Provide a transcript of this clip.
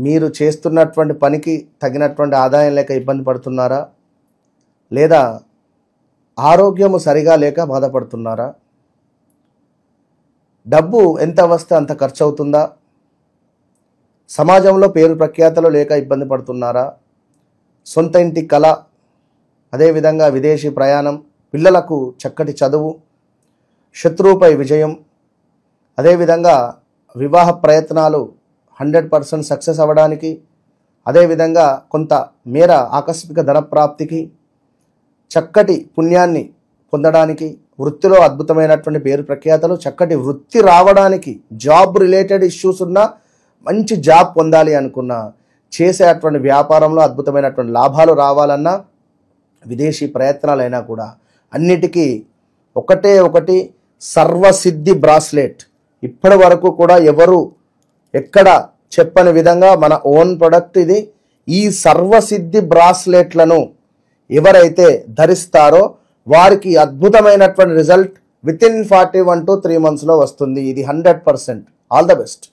మీరు చేస్తున్నటువంటి పనికి తగినటువంటి ఆదాయం లేక ఇబ్బంది పడుతున్నారా, లేదా ఆరోగ్యము సరిగా లేక బాధపడుతున్నారా, డబ్బు ఎంత వస్తే అంత ఖర్చు అవుతుందా, సమాజంలో పేరు ప్రఖ్యాతలు లేక ఇబ్బంది పడుతున్నారా, సొంత ఇంటి కళ, అదేవిధంగా విదేశీ ప్రయాణం, పిల్లలకు చక్కటి చదువు, శత్రువుపై విజయం, అదేవిధంగా వివాహ ప్రయత్నాలు 100% సక్సెస్ అవ్వడానికి, అదేవిధంగా కొంత మేర ఆకస్మిక ధనప్రాప్తికి, చక్కటి పుణ్యాన్ని పొందడానికి, వృత్తిలో అద్భుతమైనటువంటి పేరు ప్రఖ్యాతలు, చక్కటి వృత్తి రావడానికి, జాబ్ రిలేటెడ్ ఇష్యూస్ ఉన్నా, మంచి జాబ్ పొందాలి అనుకున్నా, చేసేటువంటి వ్యాపారంలో అద్భుతమైనటువంటి లాభాలు రావాలన్నా, విదేశీ ప్రయత్నాలైనా కూడా అన్నిటికీ ఒకటి సర్వసిద్ధి బ్రాస్లెట్. ఇప్పటి వరకు కూడా ఎవరు ఎక్కడ చెప్పని విధంగా మన ఓన్ ప్రొడక్ట్ ఇది. ఈ సర్వసిద్ధి బ్రాస్లెట్లను ఎవరైతే ధరిస్తారో వారికి అద్భుతమైనటువంటి result with in 41 to 3 months లో వస్తుంది. ఇది 100%. All the best.